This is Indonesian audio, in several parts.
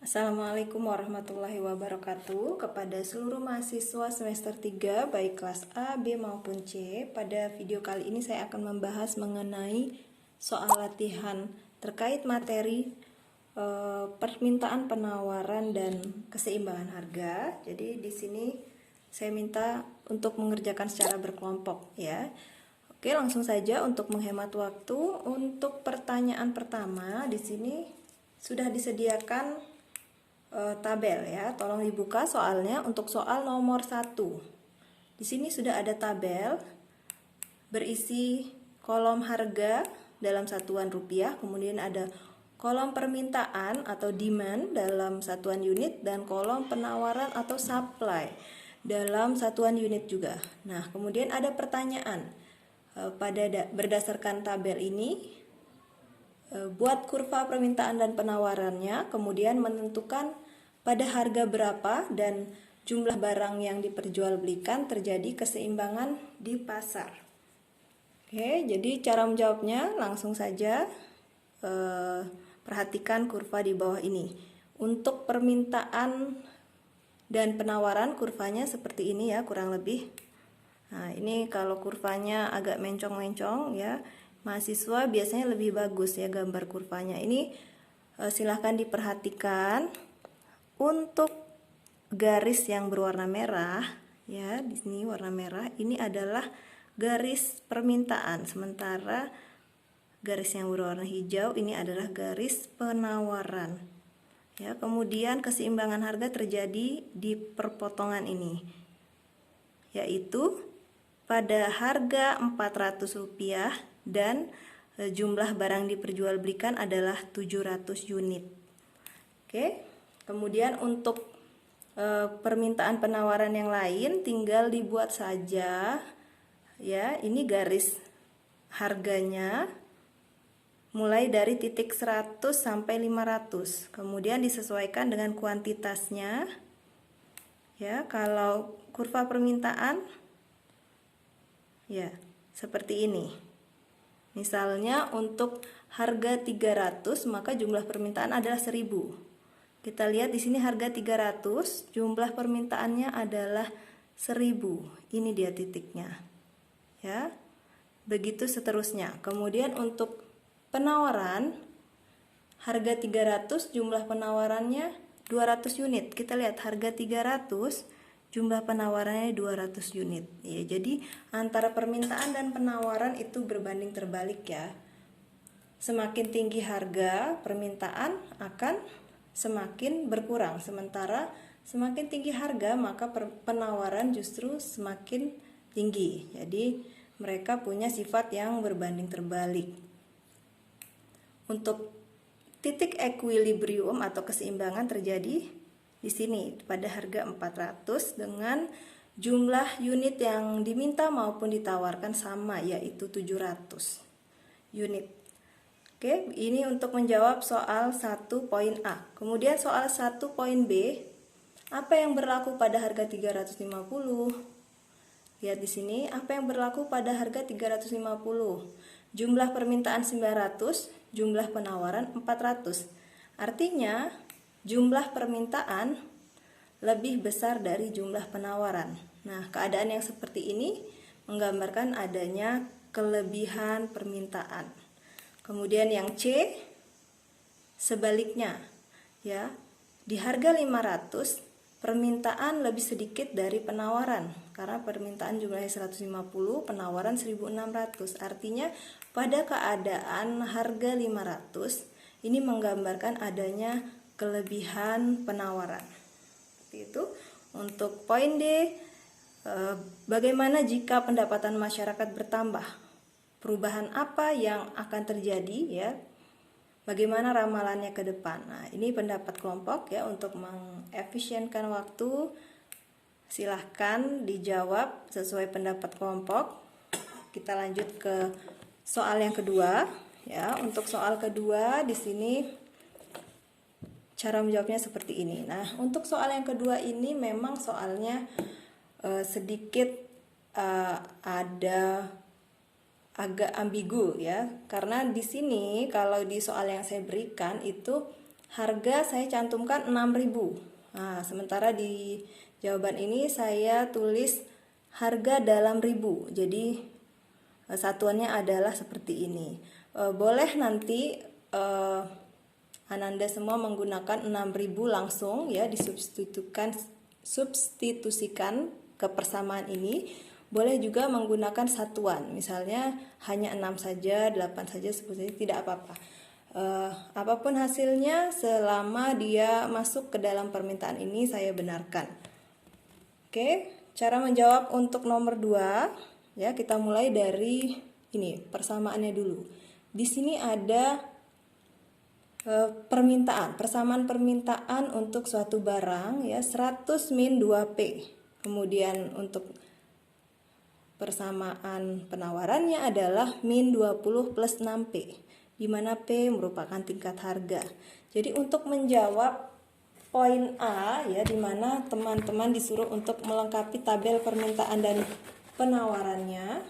Assalamualaikum warahmatullahi wabarakatuh kepada seluruh mahasiswa semester 3 baik kelas A, B maupun C. Pada video kali ini saya akan membahas mengenai soal latihan terkait materi permintaan, penawaran, dan keseimbangan harga. Jadi di sini saya minta untuk mengerjakan secara berkelompok ya. Oke, langsung saja untuk menghemat waktu. Untuk pertanyaan pertama di sini sudah disediakan tabel ya. Tolong dibuka soalnya untuk soal nomor 1. Di sini sudah ada tabel berisi kolom harga dalam satuan rupiah, kemudian ada kolom permintaan atau demand dalam satuan unit dan kolom penawaran atau supply dalam satuan unit juga. Nah, kemudian ada pertanyaan berdasarkan tabel ini. Buat kurva permintaan dan penawarannya, kemudian menentukan pada harga berapa dan jumlah barang yang diperjualbelikan terjadi keseimbangan di pasar. Oke, jadi cara menjawabnya langsung saja perhatikan kurva di bawah ini. Untuk permintaan dan penawaran kurvanya seperti ini ya, kurang lebih. Nah, ini kalau kurvanya agak mencong-mencong ya, mahasiswa biasanya lebih bagus ya gambar kurvanya. Ini silahkan diperhatikan. Untuk garis yang berwarna merah ya, di sini warna merah, ini adalah garis permintaan, sementara garis yang berwarna hijau ini adalah garis penawaran. Ya, kemudian keseimbangan harga terjadi di perpotongan ini, yaitu pada harga Rp400 dan jumlah barang diperjualbelikan adalah 700 unit. Oke, kemudian untuk permintaan penawaran yang lain tinggal dibuat saja ya. Ini garis harganya mulai dari titik 100 sampai 500, kemudian disesuaikan dengan kuantitasnya ya. Kalau kurva permintaan ya seperti ini. Misalnya untuk harga 300 maka jumlah permintaan adalah 1000. Kita lihat di sini harga 300, jumlah permintaannya adalah 1000. Ini dia titiknya. Ya. Begitu seterusnya. Kemudian untuk penawaran harga 300, jumlah penawarannya 200 unit. Kita lihat harga 300, jumlah penawarannya 200 unit. Ya, jadi antara permintaan dan penawaran itu berbanding terbalik ya. Semakin tinggi harga, permintaan akan semakin berkurang, sementara semakin tinggi harga maka penawaran justru semakin tinggi. Jadi mereka punya sifat yang berbanding terbalik. Untuk titik equilibrium atau keseimbangan terjadi di sini pada harga 400 dengan jumlah unit yang diminta maupun ditawarkan sama, yaitu 700 unit. Oke, ini untuk menjawab soal 1 poin A. Kemudian soal 1 poin B, apa yang berlaku pada harga 350? Lihat di sini, apa yang berlaku pada harga 350? Jumlah permintaan 900, jumlah penawaran 400. Artinya, jumlah permintaan lebih besar dari jumlah penawaran. Nah, keadaan yang seperti ini menggambarkan adanya kelebihan permintaan. Kemudian yang C sebaliknya ya. Di harga 500 permintaan lebih sedikit dari penawaran karena permintaan jumlahnya 150, penawaran 1600. Artinya pada keadaan harga 500 ini menggambarkan adanya kelebihan penawaran. Seperti itu. Untuk poin D, bagaimana jika pendapatan masyarakat bertambah? Perubahan apa yang akan terjadi ya? Bagaimana ramalannya ke depan? Nah, ini pendapat kelompok ya. Untuk mengefisienkan waktu, silahkan dijawab sesuai pendapat kelompok. Kita lanjut ke soal yang kedua ya. Untuk soal kedua di sini cara menjawabnya seperti ini. Nah, untuk soal yang kedua ini memang soalnya sedikit ada agak ambigu ya, karena di sini kalau di soal yang saya berikan itu harga saya cantumkan 6.000. Nah, sementara di jawaban ini saya tulis harga dalam ribu. Jadi satuannya adalah seperti ini. Boleh nanti Ananda semua menggunakan 6.000 langsung ya, substitusikan ke persamaan ini. Boleh juga menggunakan satuan, misalnya hanya 6 saja, 8 saja, seperti itu, tidak apa-apa. Apapun hasilnya selama dia masuk ke dalam permintaan ini saya benarkan. Oke, cara menjawab untuk nomor 2 ya, kita mulai dari ini persamaannya dulu. Di sini ada persamaan permintaan untuk suatu barang ya, 100 min 2P. Kemudian untuk persamaan penawarannya adalah min 20 plus 6P, di mana P merupakan tingkat harga. Jadi untuk menjawab poin A ya, di mana teman-teman disuruh untuk melengkapi tabel permintaan dan penawarannya.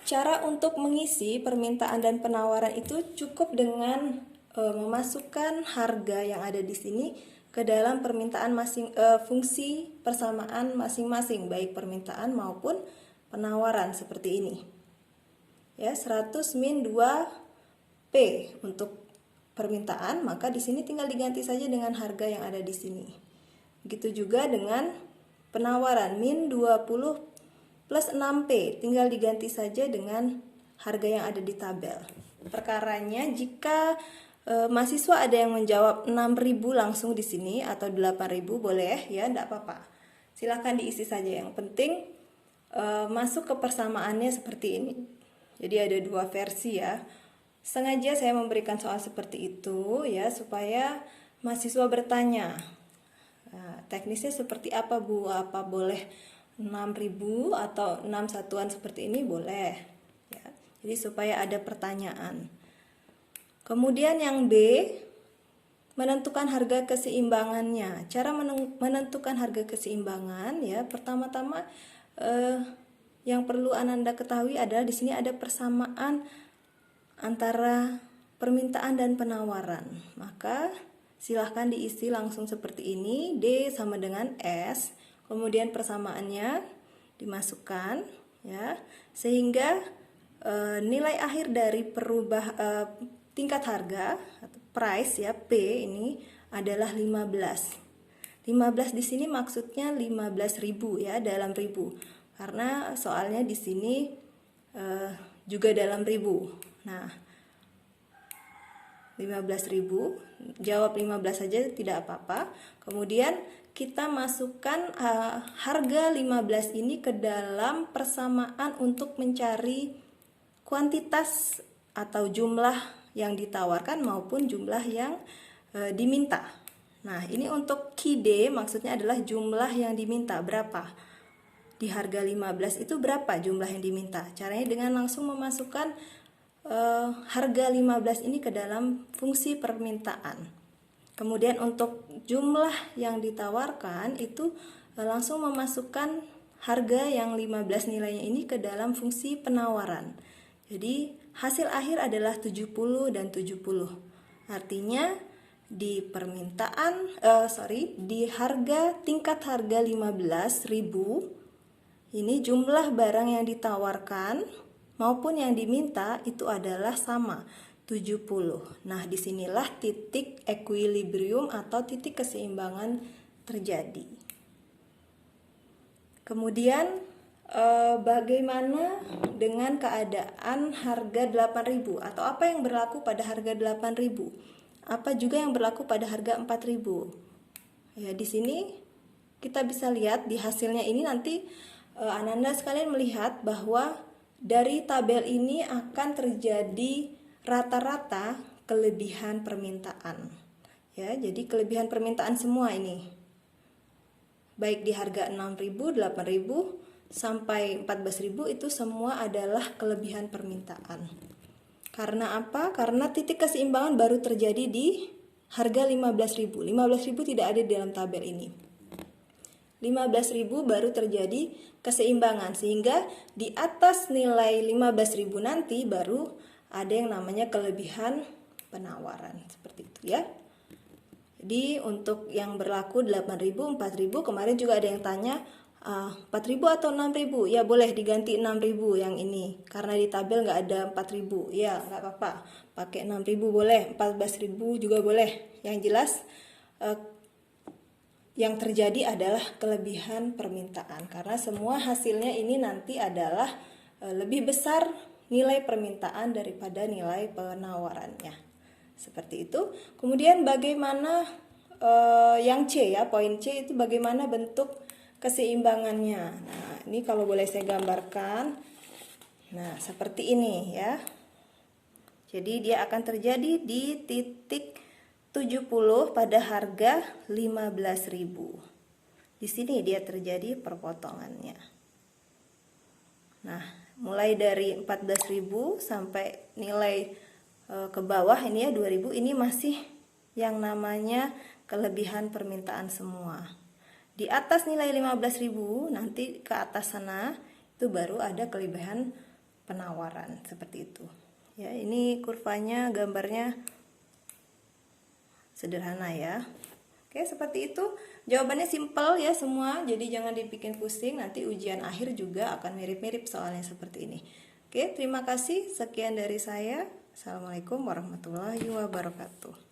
Cara untuk mengisi permintaan dan penawaran itu cukup dengan memasukkan harga yang ada di sini ke dalam permintaan fungsi persamaan masing-masing, baik permintaan maupun penawaran seperti ini. Ya, 100 min 2P untuk permintaan, maka di sini tinggal diganti saja dengan harga yang ada di sini. Begitu juga dengan penawaran min 20 plus 6P, tinggal diganti saja dengan harga yang ada di tabel. Perkaranya jika mahasiswa ada yang menjawab 6.000 langsung di sini atau 8.000 boleh ya, enggak apa-apa. Silahkan diisi saja, yang penting masuk ke persamaannya seperti ini. Jadi ada dua versi ya. Sengaja saya memberikan soal seperti itu ya, supaya mahasiswa bertanya, teknisnya seperti apa Bu? Apa boleh 6.000 atau 6 satuan seperti ini? Boleh ya. Jadi supaya ada pertanyaan. Kemudian yang B, menentukan harga keseimbangannya. Cara menentukan harga keseimbangan ya, pertama-tama yang perlu Ananda ketahui adalah di sini ada persamaan antara permintaan dan penawaran. Maka silahkan diisi langsung seperti ini. D sama dengan S, kemudian persamaannya dimasukkan ya, sehingga nilai akhir dari tingkat harga atau price ya, P ini adalah 15. 15 di sini maksudnya 15.000 ya, dalam ribu. Karena soalnya di sini juga dalam ribu. Nah, 15.000, jawab 15 saja tidak apa-apa. Kemudian kita masukkan harga 15 ini ke dalam persamaan untuk mencari kuantitas atau jumlah yang ditawarkan maupun jumlah yang diminta. Nah, ini untuk KD maksudnya adalah jumlah yang diminta berapa. Di harga 15 itu berapa jumlah yang diminta? Caranya dengan langsung memasukkan harga 15 ini ke dalam fungsi permintaan. Kemudian untuk jumlah yang ditawarkan itu langsung memasukkan harga yang 15 nilainya ini ke dalam fungsi penawaran. Jadi hasil akhir adalah 70 dan 70. Artinya di di tingkat harga 15.000 ini jumlah barang yang ditawarkan maupun yang diminta itu adalah sama, 70. Nah, disinilah titik equilibrium atau titik keseimbangan terjadi. Kemudian bagaimana dengan keadaan harga 8.000 atau apa yang berlaku pada harga 8.000? Apa juga yang berlaku pada harga 4.000? Ya, di sini kita bisa lihat di hasilnya ini nanti Ananda sekalian melihat bahwa dari tabel ini akan terjadi rata-rata kelebihan permintaan. Ya, jadi kelebihan permintaan semua ini. Baik di harga 6.000, 8.000 sampai 14.000 itu semua adalah kelebihan permintaan. Karena apa? Karena titik keseimbangan baru terjadi di harga 15.000. 15.000 tidak ada di dalam tabel ini. 15.000 baru terjadi keseimbangan, sehingga di atas nilai 15.000 nanti baru ada yang namanya kelebihan penawaran, seperti itu ya. Jadi untuk yang berlaku 8.000, 4.000, kemarin juga ada yang tanya 4.000 atau 6.000, ya boleh diganti 6.000 yang ini, karena di tabel nggak ada 4.000, ya nggak apa-apa, pakai 6.000 boleh, 14.000 juga boleh. Yang jelas yang terjadi adalah kelebihan permintaan, karena semua hasilnya ini nanti adalah lebih besar nilai permintaan daripada nilai penawarannya, seperti itu. Kemudian bagaimana yang C ya, poin C itu bagaimana bentuk keseimbangannya. Nah, ini kalau boleh saya gambarkan. Nah, seperti ini ya. Jadi dia akan terjadi di titik 70 pada harga 15.000. Di sini dia terjadi perpotongannya. Nah, mulai dari 14.000 sampai nilai ke bawah ini ya 2.000, ini masih yang namanya kelebihan permintaan semua. Di atas nilai 15.000 nanti ke atas sana itu baru ada kelebihan penawaran, seperti itu. Ya, ini kurvanya, gambarnya sederhana ya. Oke, seperti itu. Jawabannya simple ya semua, jadi jangan dibikin pusing, nanti ujian akhir juga akan mirip-mirip soalnya seperti ini. Oke, terima kasih. Sekian dari saya. Assalamualaikum warahmatullahi wabarakatuh.